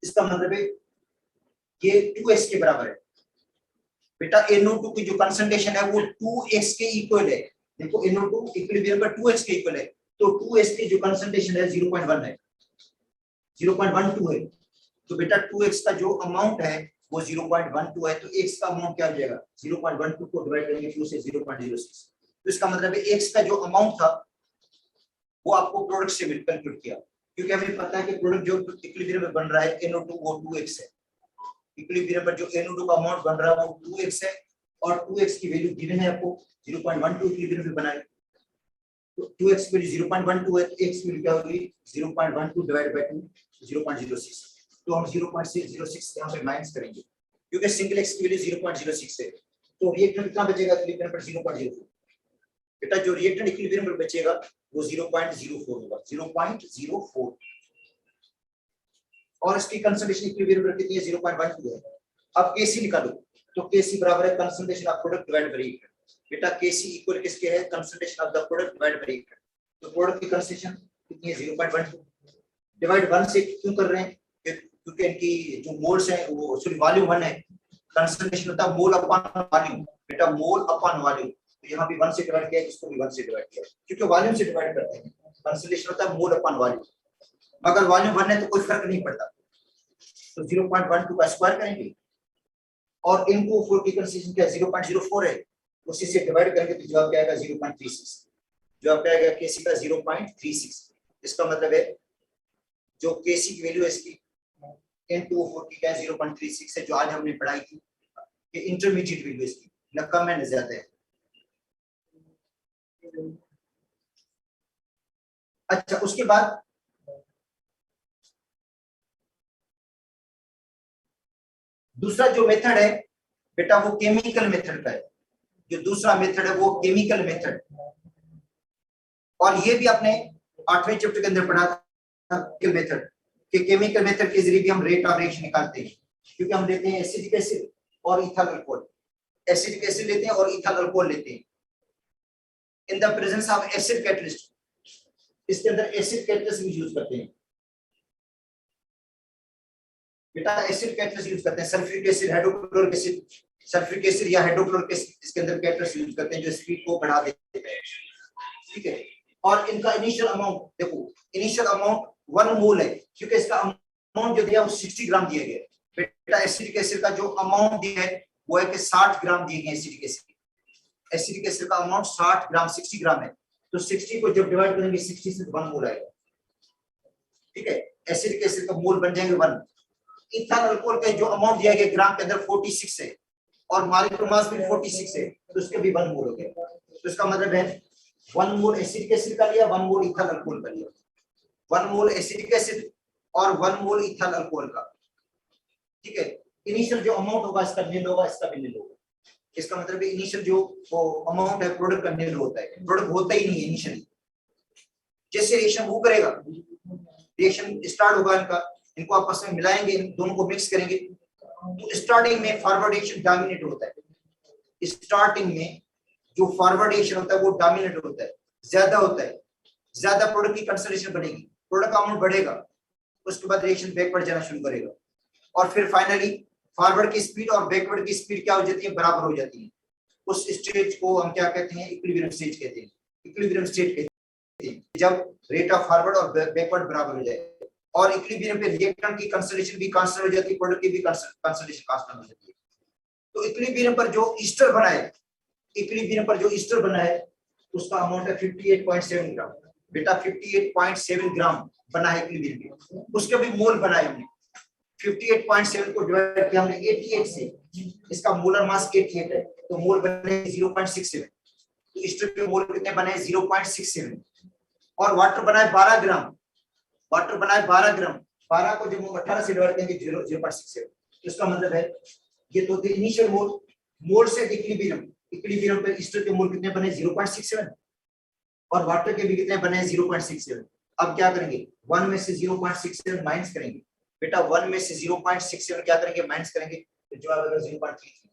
इसका मतलब है ये 2x के बराबर है बेटा। NO2 की जो कंसंट्रेशन है वो 2x के इक्वल है। देखो NO2 इक्विलिब्रियम पर 2x के इक्वल है, तो 2x की जो कंसंट्रेशन है 0.1 है, 0.12 है। तो बेटा 2x का जो अमाउंट है वो 0.12 है, तो x का अमाउंट क्या हो जाएगा 0.12 को डिवाइड करेंगे 2 से 0.06। तो इसका मतलब है x का जो अमाउंट था वो आपको प्रोडक्ट से कंप्यूट किया, क्योंकि हमें पता है कि प्रोडक्ट जो इक्विलिब्रियम में बन रहा है NO2 वो 2x है। इक्विलिब्रियम पर जो NO2 का अमाउंट बन रहा है वो 2x है और 2x की वैल्यू गिवन है आपको 0.12 इक्विलिब्रियम में बनाई। तो 2x की वैल्यू 0.12 है, तो x की वैल्यू क्या होगी 0.12 डिवाइड बाय 2 0.06। तो हम 0.06 यहां पे माइनस करेंगे क्योंकि सिंगल x की वैल्यू 0.06 है। तो रिएक्टेंट कितना बचेगा इक्विलिब्रियम पर 0.04। बेटा जो रिएक्टेंट इक्विलिब्रियम पर बचेगा वो 0.04 होगा, 0.04। और इसकी कंसंट्रेशन इक्विलिब्रियम पर कितनी है 0.12 है। अब Kc निकालो, तो Kc बराबर है concentration of product divide by reactant. बेटा Kc इक्वल किसके है concentration of the product divide by reactant. तो प्रोडक्ट की कंसंट्रेशन कितनी है 0.12 डिवाइड 1 से क्यों कर रहे हैं क्योंकि इनकी जो मोल्स है वो सॉरी वॉल्यूम 1 है, कंसंट्रेशन होता है मोल अपॉन वॉल्यूम। बेटा मोल अपॉन वॉल्यूम, तो यहां भी 1 से डिवाइड किया, इसको भी 1 से डिवाइड किया, क्योंकि वॉल्यूम से डिवाइड करते हैं। कंसंट्रेशन होता है मोल अपॉन वॉल्यूम, मगर वॉल्यूम 1 है तो कोई फर्क नहीं पड़ता। तो 0.12 का स्क्वायर करेंगे और इनटू 4 की कंसंट्रेशन क्या 0.04 है, उसी से डिवाइड करेंगे तो जवाब क्या आएगा 0.36। जवाब क्या आएगा Kc का 0.36। इसका मतलब है जो Kc की वैल्यू है इसकी इनटू 4 की क्या 0.36 है, जो आज हमने पढ़ाई थी कि इंटरमीडिएट वैल्यू इसकी न कम है न ज्यादा है। अच्छा उसके बाद दूसरा जो मेथड है बेटा वो केमिकल मेथड का है। जो दूसरा मेथड है वो केमिकल मेथड, और ये भी आपने 8वें चैप्टर के अंदर पढ़ा था मेथड कि केमिकल मेथड के जरिए भी हम रेट ऑफ रिएक्शन निकालते हैं, क्योंकि हम लेते हैं एसिडिक एसिड और इथाइल अल्कोहल। एसिडिक एसिड लेते हैं और इथाइल अल्कोहल लेते हैं in the presence of acid catalyst. इसके अंदर एसिड कैटलिस्ट भी यूज करते हैं बेटा, एसिड कैटलिस्ट यूज करते हैं, sulphuric acid hydrochloric acid, sulphuric acid या हाइड्रोक्लोरिक एसिड इसके अंदर कैटलिस्ट यूज करते हैं जो स्पीड को बढ़ा देते हैं। ठीक है, और इनका इनिशियल अमाउंट देखो, इनिशियल अमाउंट 1 मोल है, क्योंकि इसका अमाउंट जो दिया वो 60 ग्राम दिया गया है। बेटा एसिडिक एसिड का जो अमाउंट दिया है वो है कि 60 ग्राम दिए गए एसिडिक एसिड। एसिडिक एसिड का अमाउंट 60 ग्राम 60 ग्राम है, तो 60 को जब डिवाइड करेंगे 60 से 1 मोल आएगा। ठीक है, एसिडिक एसिड का मोल बन जाएंगे 1। इथाइल अल्कोहल का जो अमाउंट दिया गया ग्राम के अंदर 46 है और मॉलिक्यूलर मास भी 46 है, तो उसके भी 1 मोल हो गया। तो इसका मतलब है 1 मोल एसिडिक एसिड का लिया, 1 मोल इथाइल अल्कोहल का लिया, 1 मोल एसिडिक एसिड और 1 मोल इथाइल अल्कोहल का। ठीक है, इनिशियल जो अमाउंट होगा इसका नील होगा, इसका भी नील होगा। इसका मतलब है इनिशियल जो अमाउंट है प्रोडक्ट का नील होता है, प्रोडक्ट होता ही नहीं है इनिशियली। जैसे रिएक्शन वो करेगा, रिएक्शन स्टार्ट होगा इनका, इनको आपस में मिलाएंगे, इन दोनों को मिक्स करेंगे, तो स्टार्टिंग में फॉरवर्ड रिएक्शन डोमिनेट होता है। स्टार्टिंग में जो फॉरवर्ड रिएक्शन होता है वो डोमिनेट होता है, ज्यादा होता है, ज्यादा प्रोडक्ट की कंसंट्रेशन बढ़ेगी, प्रोडक्ट का अमाउंट बढ़ेगा, उसके बाद रिएक्शन बैकवर्ड जाना शुरू करेगा और फिर फाइनली फॉरवर्ड की स्पीड और बैकवर्ड की स्पीड क्या हो जाती है, बराबर हो जाती है। उस स्टेज को हम क्या कहते हैं, इक्विलिब्रियम स्टेज कहते हैं। इक्विलिब्रियम स्टेट कहते हैं जब रेट ऑफ फॉरवर्ड और बैकवर्ड बराबर हो जाए और इक्विलिब्रियम पे रिएक्टेंट की कंसंट्रेशन भी कांस्टेंट हो जाती है, प्रोडक्ट की भी कंसंट्रेशन कांस्टेंट हो जाती है। तो इक्विलिब्रियम पर जो ईस्टर बना है, इक्विलिब्रियम पर जो ईस्टर बना है उसका अमाउंट है 58.7 ग्राम। बेटा 58.7 ग्राम बना है इक्विलिब्रियम पे, उसके भी मोल बनाए हमने। 58.7 को डिवाइड किया हमने 88 से, इसका मोलर मास 88 है, तो मोल बने 0.67। तो ईस्टर के मोल कितने बने 0.67 और वाटर बनाए 12 ग्राम, वाटर बनाए 12 ग्राम, 12 को जब हम 18 से डिवाइड करेंगे 0.67। तो इसका मतलब है ये तो इनिशियल मोल, मोल से इक्विलिब्रियम, इक्विलिब्रियम पे ईस्टर के मोल कितने बने 0.67 और वाटर के भी कितने बने 0.67। अब क्या करेंगे 1 में से 0.67 माइनस करेंगे। बेटा 1 में से 0.67 क्या करेंगे, माइनस करेंगे, तो जवाब आएगा 0.33।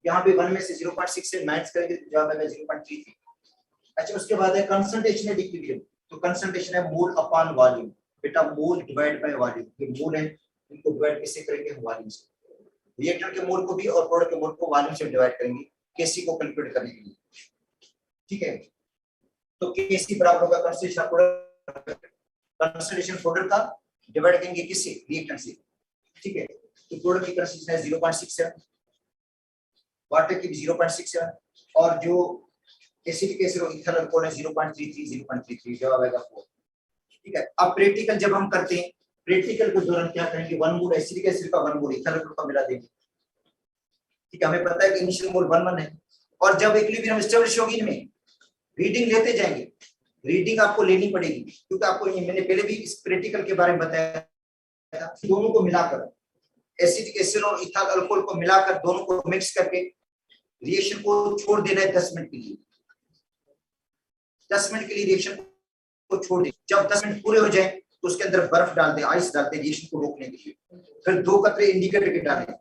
यहाँ पे 1 में से 0.67 माइनस करेंगे तो जवाब आएगा 0.33। अच्छा उसके बाद है कंसंट्रेशन एट इक्विलिब्रियम, तो कंसंट्रेशन है मोल अपॉन वॉल्यूम। बेटा मोल डिवाइड बाय वॉल्यूम, ये मोल है इनको डिवाइड किससे करेंगे, वॉल्यूम से। रिएक्टर के मोल को भी और प्रोडक्ट के मोल को वॉल्यूम से डिवाइड करेंगे केसी को कैलकुलेट करने के लिए। ठीक है, तो केसी बराबर होगा कंसंट्रेशन प्रोडक्ट का डिवाइड करेंगे किससे, रिएक्टेंट से। ठीक है, तो प्रोडक्ट की कंसंट्रेशन है 0.67, वाटर की भी 0.67, और जो एसिडिक एसिड और इथाइल अल्कोहल है 0.33 जवाब आएगा 4। ठीक है, अब प्रैक्टिकल जब हम करते हैं, प्रैक्टिकल के दौरान क्या करेंगे, 1 मोल एसिडिक एसिड का 1 मोल इथाइल अल्कोहल का मिला देंगे। ठीक है, हमें पता है कि इनिशियल मोल 1 है, और जब इक्विलिब्रियम एस्टैब्लिश होगी इनमें रीडिंग लेते जाएंगे, रीडिंग आपको लेनी पड़ेगी, क्योंकि आपको मैंने पहले भी इस प्रैक्टिकल के बारे में बताया था, दोनों को मिलाकर एसिडिक एसिड और इथाइल अल्कोहल को मिलाकर दोनों को मिक्स करके रिएक्शन को छोड़ देना है 10 मिनट के लिए। 10 मिनट के लिए रिएक्शन को छोड़ दें। जब 10 मिनट पूरे हो जाए तो उसके अंदर बर्फ डाल दें, आइस डालते हैं रिएक्शन को रोकने के लिए। फिर 2 कतरे इंडिकेटर के डालें,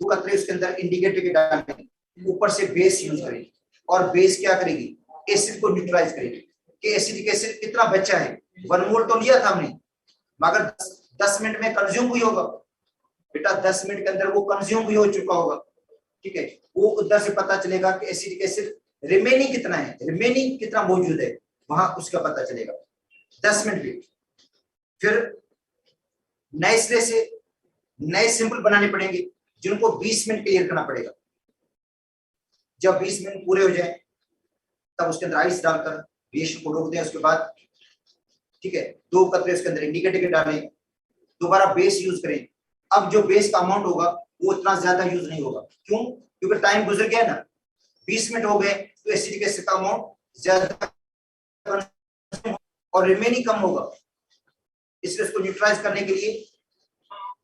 2 कतरे उसके अंदर इंडिकेटर के डालें, ऊपर से बेस यूज करें, और बेस क्या करेगी, एसिड को न्यूट्रलाइज करेगी। कि एसिडिक एसिड कितना बचा है, 1 मोल तो लिया था हमने, मगर 10 मिनट में कंज्यूम भी होगा बेटा, 10 मिनट के अंदर वो कंज्यूम भी हो चुका होगा। ठीक है, वो उधर से पता चलेगा कि एसिडिक एसिड रिमेनिंग कितना है, रिमेनिंग कितना मौजूद है, वहां उसका पता चलेगा 10 मिनट में। फिर नए सिरे से नए सिंपल बनाने पड़ेंगे, जिनको 20 मिनट क्लियर करना पड़ेगा। जब 20 मिनट पूरे हो जाए तब उसके अंदर आइस डालकर रिएक्शन को रोक दें। उसके बाद ठीक है, 2 कतरे उसके अंदर इंडिकेटर के डालें, दोबारा बेस यूज करें। अब जो बेस का अमाउंट होगा वो इतना ज्यादा यूज नहीं होगा, क्यों, क्योंकि टाइम गुजर गया ना, 20 मिनट हो गए, तो एसिडिक एसिड का अमाउंट ज्यादा और रिमेनिंग कम होगा, इसलिए इसको न्यूट्रलाइज करने के लिए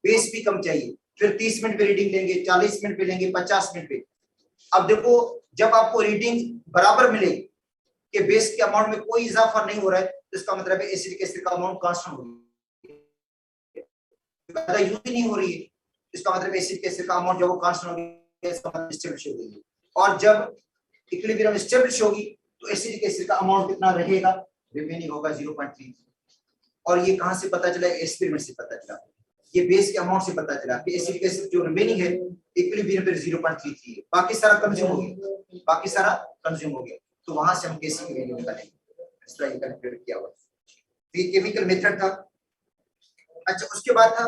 बेस भी कम चाहिए। फिर 30 मिनट पे रीडिंग लेंगे, 40 मिनट पे लेंगे, 50 मिनट पे। अब देखो, जब आपको रीडिंग बराबर मिले कि बेस के अमाउंट में कोई इजाफा नहीं हो रहा है, तो इसका मतलब है एसिडिक एसिड का अमाउंट कांस्टेंट हो गया, ज्यादा यूज ही नहीं हो रही है, इसका मतलब एसिडिक एसिड का अमाउंट जब वो कांस्टेंट हो गया, इसका मतलब स्टेबलिश हो गई है। और जब इक्विलिब्रियम स्टेबलिश होगी तो एसिडिक एसिड का अमाउंट कितना रहेगा, रिमेनिंग होगा 0.3। और ये कहां से पता चला, एक्सपेरिमेंट से पता चला, ये बेस के अमाउंट से पता चला कि एसिडिक एसिड जो रिमेनिंग है इक्विलिब्रियम पे 0.33 है, बाकी सारा कंज्यूम हो गया, बाकी सारा कंज्यूम हो गया। तो वहां से हम केसी की वैल्यू निकालेंगे, इस तरह ये कैलकुलेट किया हुआ। ये केमिकल मेथड था। अच्छा, उसके बाद था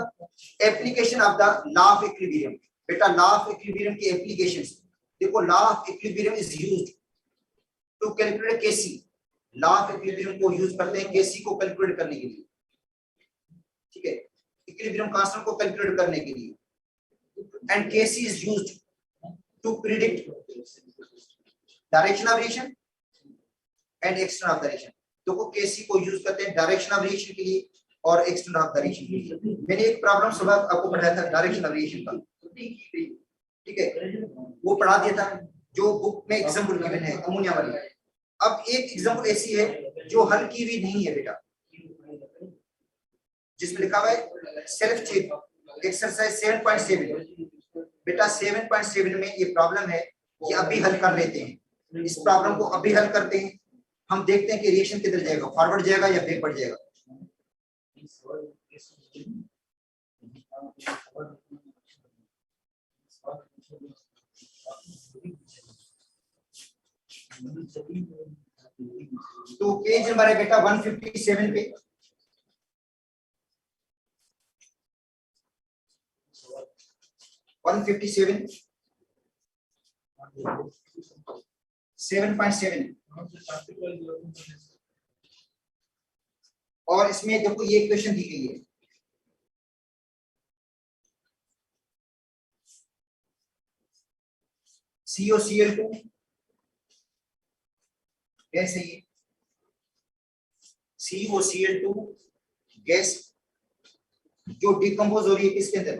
application of the law of equilibrium. बेटा, लॉ ऑफ इक्विलिब्रियम की एप्लीकेशंस देखो, law of equilibrium is used to calculate KC. Law of equilibrium को यूज करते हैं केसी को कैलकुलेट करने के लिए। ठीक है, इक्विलिब्रियम कांस्टेंट को कैलकुलेट करने के लिए। And KC is used to predict direction of reaction and extent of the reaction. तो केसी को यूज करते हैं डायरेक्शन ऑफ रिएक्शन के लिए और एक्सटेंट ऑफ द रिएक्शन के लिए। मैंने एक प्रॉब्लम सुबह आपको पढ़ाया था डायरेक्शन ऑफ रिएक्शन का, ठीक है, वो पढ़ा दिया था जो बुक में एग्जांपल गिवन है अमोनिया वाली। अब एक एग्जांपल ऐसी है जो हल की हुई नहीं है बेटा, जिसमें लिखा हुआ है सेल्फ चेक एक्सरसाइज 7.7। बेटा 7.7 में ये प्रॉब्लम है, ये अभी हल कर लेते हैं। इस प्रॉब्लम को अभी हल करते हैं, हम देखते हैं कि रिएक्शन किधर जाएगा, फॉरवर्ड जाएगा या बैकवर्ड जाएगा। तो पेज नंबर है बेटा 157 पे। 157 7.7। और इसमें देखो ये क्वेश्चन दी गई है, COCl2 गैस है, ये COCl2 गैस जो डिकम्पोज हो रही है किसके अंदर,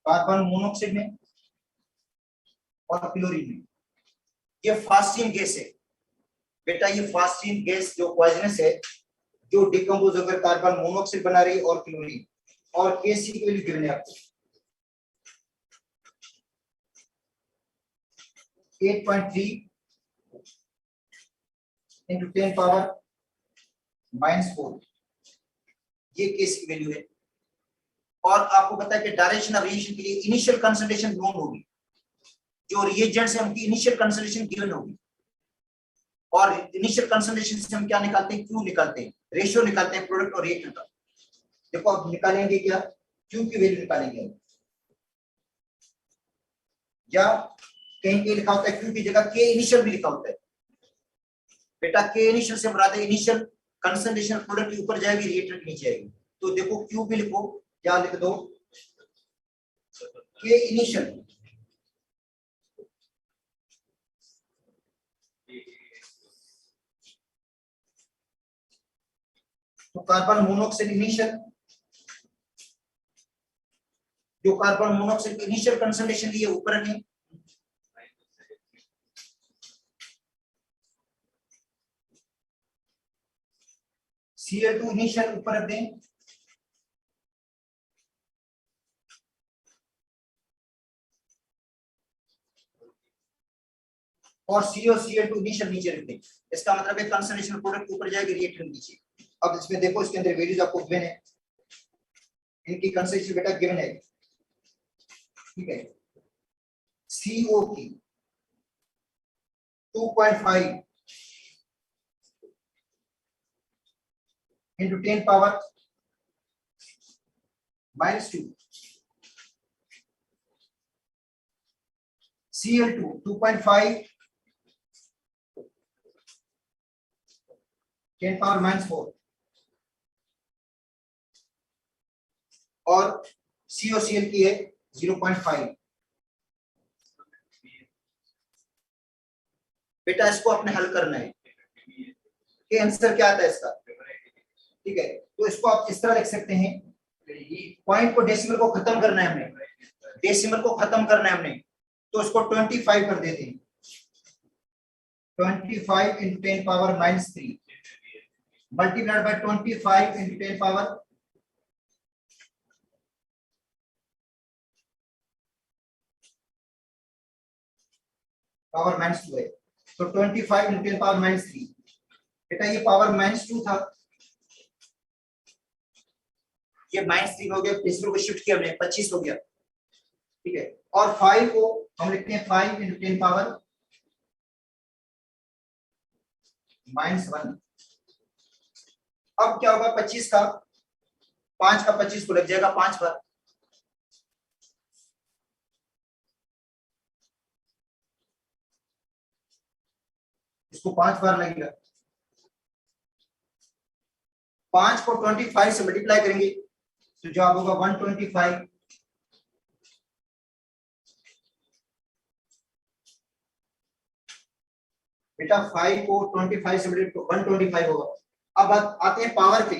कार्बन मोनोऑक्साइड में और क्लोरीन में। ये फास्टीन गैस है बेटा, ये फास्टीन गैस जो पॉइजनस है, जो डिकम्पोज होकर कार्बन मोनोऑक्साइड बना रही है और क्लोरीन। और केसी की वैल्यू गिवन है आपको 8.3 × 10⁻⁻⁴। ये केसी की वैल्यू है। और आपको पता है कि डायरेक्शन ऑफ रिएक्शन के लिए इनिशियल कंसंट्रेशन नोन होगी, जो रिएजेंट से हमकी इनिशियल कंसंट्रेशन गिवन होगी, और इनिशियल कंसंट्रेशन से हम क्या निकालते हैं, क्यू निकालते हैं, रेशियो निकालते हैं प्रोडक्ट और रिएक्टेंट का। देखो अब निकालेंगे क्या, क्यू की वैल्यू निकालेंगे, या कहीं पे लिखा होता है क्यू की जगह के इनिशियल भी लिखा होता है। बेटा के इनिशियल से मुराद है इनिशियल कंसंट्रेशन प्रोडक्ट के ऊपर जाएगी, रिएक्टेंट के नीचे आएगी। तो देखो क्यू भी लिखो, क्या लिख दो, के इनिशियल। तो कार्बन मोनोऑक्साइड इनिशियल, जो कार्बन मोनोऑक्साइड इनिशियल कंसंट्रेशन लिए ऊपर रखें, Cl2 इनिशियल ऊपर रख दें, और Cl2 इनिशियल नीचे रख दें। इसका मतलब है कंसंट्रेशन प्रोडक्ट ऊपर जाएगी, रिएक्टेंट नीचे। अब इसमें देखो, इसके अंदर वैल्यूज आपको गिवन है, इनकी कंसंट्रेशन बेटा गिवन है, ठीक है। CO की 2.5 into 10 power -2, Cl2 2.5 10 power -4, और COCl की है 0.5। बेटा इसको आपने हल करना है कि आंसर क्या आता है इसका, ठीक है। तो इसको आप इस तरह लिख सकते हैं, पॉइंट को डेसिमल को खत्म करना है हमने, डेसिमल को खत्म करना है हमने, तो इसको 25 कर देते हैं, 25 into 10 power -3 multiplied by 25 into 10 power -2 है। तो 25 into 10 power -3, बेटा ये पावर -2 था, ये -3 हो गया, डेसिमल को शिफ्ट किया हमने, 25 हो गया, ठीक है। और 5 को हम लिखते हैं 5 into 10 power -1। अब क्या होगा, 25 का 5 का 25 को लग जाएगा 5 बार, इसको 5 बार लगेगा। 5 को 25 से मल्टीप्लाई करेंगे तो जवाब होगा 125। बेटा 5 को 25 से मल्टीप्लाई तो 125 होगा। अब आते हैं पावर पे,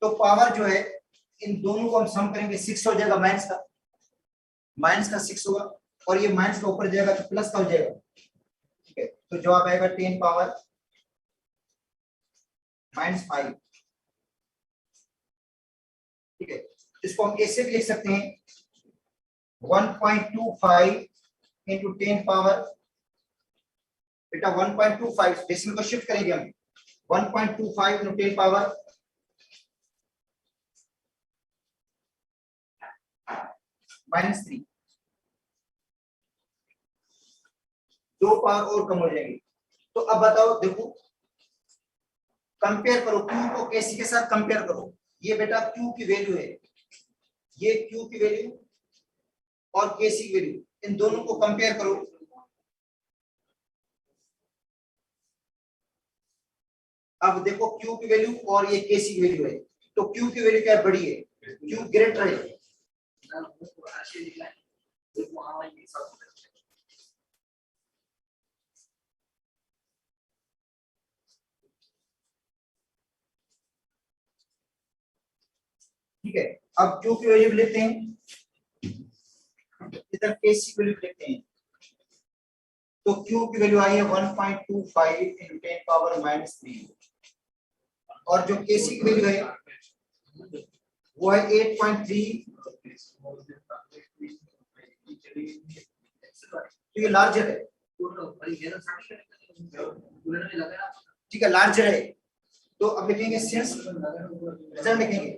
तो पावर जो है इन दोनों को हम सम करेंगे, 6 हो जाएगा, माइनस का 6 होगा, और ये माइनस का ऊपर जाएगा तो प्लस का हो जाएगा, ठीक है। तो जवाब आएगा 10 पावर -5, ठीक है। इसको हम ऐसे भी लिख सकते हैं 1.25 into 10 पावर, बेटा 1.25 डेसिमल को शिफ्ट करेंगे हम, 1.25 into 10 पावर -3, 2 पावर और कम हो जाएंगे। तो अब बताओ, देखो कंपेयर करो, Q को KC के साथ कंपेयर करो। ये बेटा Q की वैल्यू है, ये Q की वैल्यू और KC की वैल्यू, इन दोनों को कंपेयर करो। अब देखो Q की वैल्यू और ये KC की वैल्यू है, तो Q की वैल्यू क्या बड़ी है, Q ग्रेटर है, ठीक है। अब Q की वैल्यू लिखते हैं, इधर KC की वैल्यू लिखते हैं, तो Q की वैल्यू आई है 1.25 into 10 पावर -3, और जो KC की वैल्यू है वो है 8.3, तो ये लार्जर है, ठीक है, लार्जर है। तो अब लिखेंगे सिंस, रिजल्ट लिखेंगे